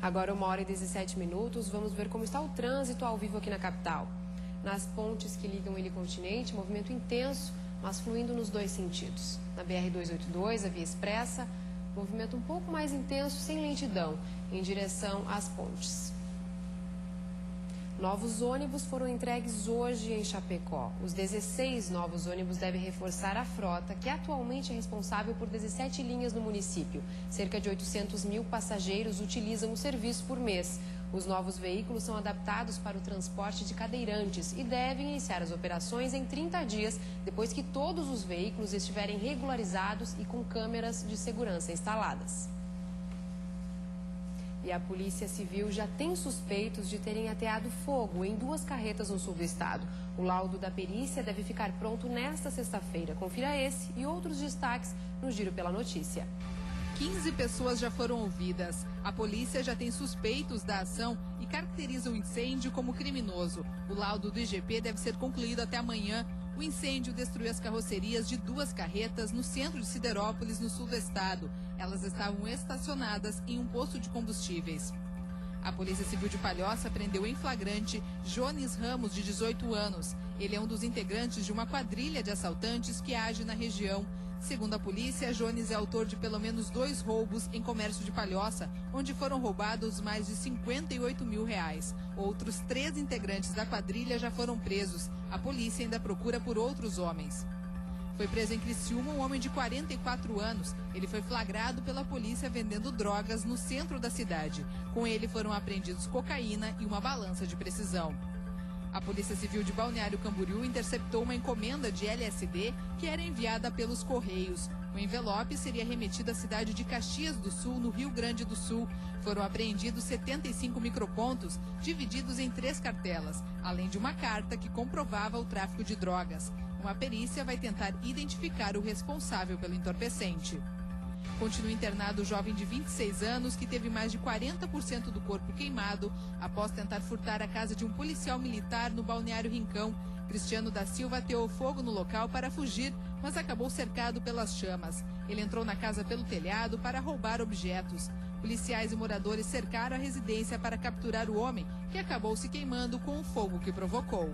Agora 1h17, vamos ver como está o trânsito ao vivo aqui na capital. Nas pontes que ligam Ilha e Continente, movimento intenso, mas fluindo nos dois sentidos. Na BR-282, a via expressa, movimento um pouco mais intenso, sem lentidão, em direção às pontes. Novos ônibus foram entregues hoje em Chapecó. Os 16 novos ônibus devem reforçar a frota, que atualmente é responsável por 17 linhas no município. Cerca de 800 mil passageiros utilizam o serviço por mês. Os novos veículos são adaptados para o transporte de cadeirantes e devem iniciar as operações em 30 dias, depois que todos os veículos estiverem regularizados e com câmeras de segurança instaladas. E a Polícia Civil já tem suspeitos de terem ateado fogo em 2 carretas no sul do estado. O laudo da perícia deve ficar pronto nesta sexta-feira. Confira esse e outros destaques no Giro pela Notícia. 15 pessoas já foram ouvidas. A polícia já tem suspeitos da ação e caracteriza o incêndio como criminoso. O laudo do IGP deve ser concluído até amanhã. O incêndio destruiu as carrocerias de 2 carretas no centro de Siderópolis, no sul do estado. Elas estavam estacionadas em um posto de combustíveis. A Polícia Civil de Palhoça prendeu em flagrante Jones Ramos, de 18 anos. Ele é um dos integrantes de uma quadrilha de assaltantes que age na região. Segundo a polícia, Jones é autor de pelo menos 2 roubos em comércio de Palhoça, onde foram roubados mais de 58 mil reais. Outros 3 integrantes da quadrilha já foram presos. A polícia ainda procura por outros homens. Foi preso em Criciúma um homem de 44 anos. Ele foi flagrado pela polícia vendendo drogas no centro da cidade. Com ele foram apreendidos cocaína e uma balança de precisão. A Polícia Civil de Balneário Camboriú interceptou uma encomenda de LSD que era enviada pelos Correios. O envelope seria remetido à cidade de Caxias do Sul, no Rio Grande do Sul. Foram apreendidos 75 micropontos, divididos em 3 cartelas, além de uma carta que comprovava o tráfico de drogas. Uma perícia vai tentar identificar o responsável pelo entorpecente. Continua internado o jovem de 26 anos que teve mais de 40% do corpo queimado após tentar furtar a casa de um policial militar no Balneário Rincão. Cristiano da Silva ateou fogo no local para fugir, mas acabou cercado pelas chamas. Ele entrou na casa pelo telhado para roubar objetos. Policiais e moradores cercaram a residência para capturar o homem, que acabou se queimando com o fogo que provocou.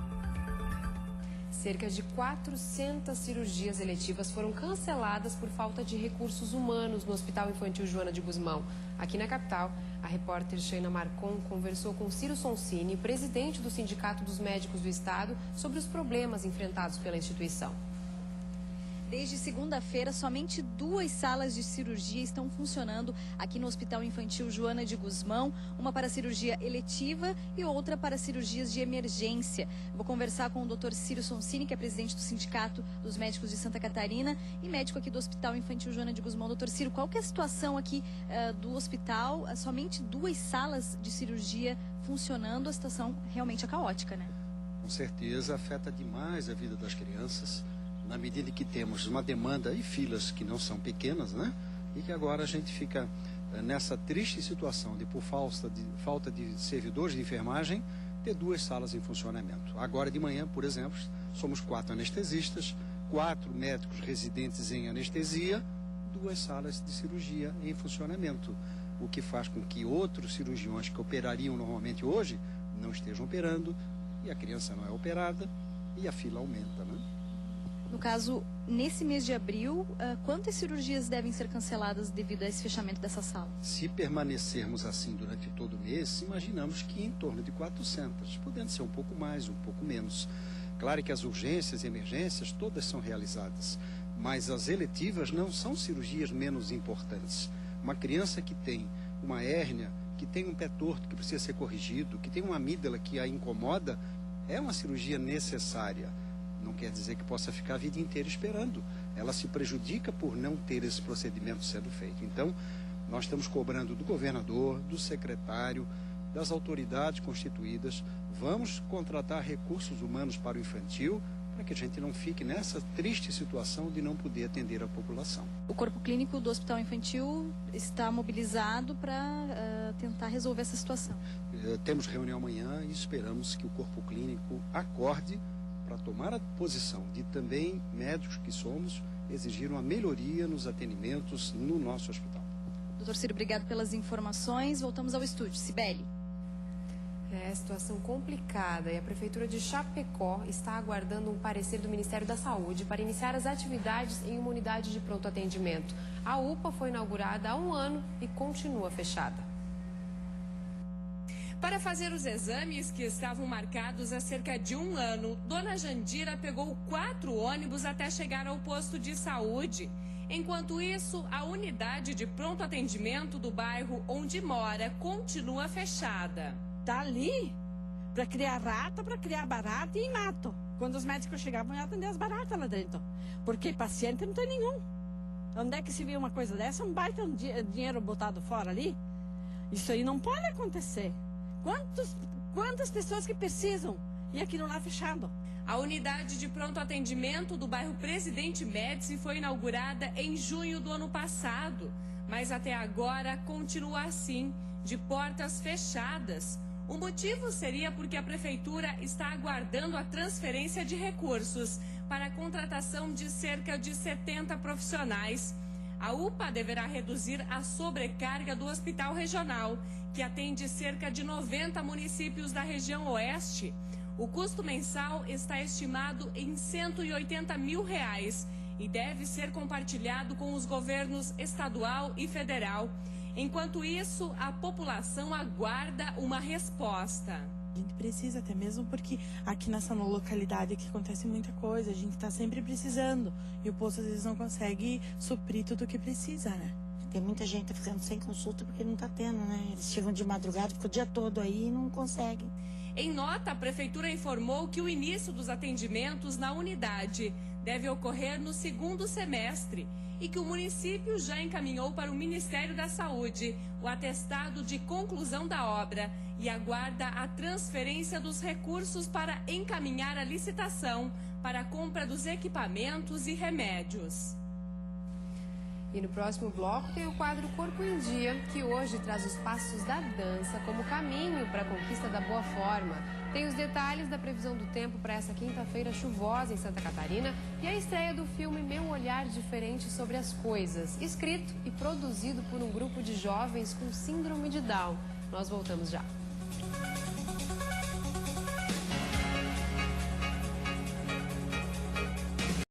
Cerca de 400 cirurgias eletivas foram canceladas por falta de recursos humanos no Hospital Infantil Joana de Guzmão. Aqui na capital, a repórter Sheina Marcon conversou com Ciro Sonsini, presidente do Sindicato dos Médicos do Estado, sobre os problemas enfrentados pela instituição. Desde segunda-feira, somente 2 salas de cirurgia estão funcionando aqui no Hospital Infantil Joana de Guzmão, uma para cirurgia eletiva e outra para cirurgias de emergência. Vou conversar com o Dr. Ciro Sonsini, que é presidente do Sindicato dos Médicos de Santa Catarina e médico aqui do Hospital Infantil Joana de Guzmão. Dr. Ciro, qual que é a situação aqui do hospital? Somente 2 salas de cirurgia funcionando, a situação realmente é caótica, né? Com certeza, afeta demais a vida das crianças, na medida que temos uma demanda e filas que não são pequenas, né? E que agora a gente fica nessa triste situação de, por falta de servidores de enfermagem, ter 2 salas em funcionamento. Agora de manhã, por exemplo, somos 4 anestesistas, 4 médicos residentes em anestesia, 2 salas de cirurgia em funcionamento, o que faz com que outros cirurgiões que operariam normalmente hoje não estejam operando, e a criança não é operada, e a fila aumenta, né? No caso, nesse mês de abril, quantas cirurgias devem ser canceladas devido a esse fechamento dessa sala? Se permanecermos assim durante todo o mês, imaginamos que em torno de 400, podendo ser um pouco mais, um pouco menos. Claro que as urgências e emergências todas são realizadas, mas as eletivas não são cirurgias menos importantes. Uma criança que tem uma hérnia, que tem um pé torto que precisa ser corrigido, que tem uma amígdala que a incomoda, é uma cirurgia necessária. Não quer dizer que possa ficar a vida inteira esperando. Ela se prejudica por não ter esse procedimento sendo feito. Então, nós estamos cobrando do governador, do secretário, das autoridades constituídas. Vamos contratar recursos humanos para o infantil, para que a gente não fique nessa triste situação de não poder atender a população. O corpo clínico do Hospital Infantil está mobilizado para tentar resolver essa situação. Temos reunião amanhã e esperamos que o corpo clínico acorde para tomar a posição de também médicos que somos, exigir uma melhoria nos atendimentos no nosso hospital. Doutor Ciro, obrigado pelas informações. Voltamos ao estúdio. Cibele. É situação complicada e a Prefeitura de Chapecó está aguardando um parecer do Ministério da Saúde para iniciar as atividades em uma unidade de pronto atendimento. A UPA foi inaugurada há 1 ano e continua fechada. Para fazer os exames que estavam marcados há cerca de 1 ano, Dona Jandira pegou 4 ônibus até chegar ao posto de saúde. Enquanto isso, a unidade de pronto atendimento do bairro onde mora continua fechada. Tá ali para criar rata, para criar barata e mato. Quando os médicos chegavam, iam atender as baratas lá dentro. Porque paciente não tem nenhum. Onde é que se viu uma coisa dessa? Um baita dinheiro botado fora ali? Isso aí não pode acontecer. Quantas pessoas que precisam e aquilo lá fechado? A unidade de pronto atendimento do bairro Presidente Médici foi inaugurada em junho do ano passado. Mas até agora continua assim, de portas fechadas. O motivo seria porque a Prefeitura está aguardando a transferência de recursos para a contratação de cerca de 70 profissionais. A UPA deverá reduzir a sobrecarga do Hospital Regional, que atende cerca de 90 municípios da região oeste. O custo mensal está estimado em R$180 mil e deve ser compartilhado com os governos estadual e federal. Enquanto isso, a população aguarda uma resposta. A gente precisa até mesmo porque aqui nessa localidade aqui acontece muita coisa, a gente está sempre precisando e o posto às vezes não consegue suprir tudo o que precisa, né? Tem muita gente ficando sem consulta porque não está tendo, né? Eles chegam de madrugada, ficam o dia todo aí e não conseguem. Em nota, a Prefeitura informou que o início dos atendimentos na unidade deve ocorrer no 2º semestre e que o município já encaminhou para o Ministério da Saúde o atestado de conclusão da obra e aguarda a transferência dos recursos para encaminhar a licitação para a compra dos equipamentos e remédios. E no próximo bloco tem o quadro Corpo em Dia, que hoje traz os passos da dança como caminho para a conquista da boa forma. Tem os detalhes da previsão do tempo para essa quinta-feira chuvosa em Santa Catarina e a estreia do filme Meu Olhar Diferente sobre as Coisas, escrito e produzido por um grupo de jovens com síndrome de Down. Nós voltamos já.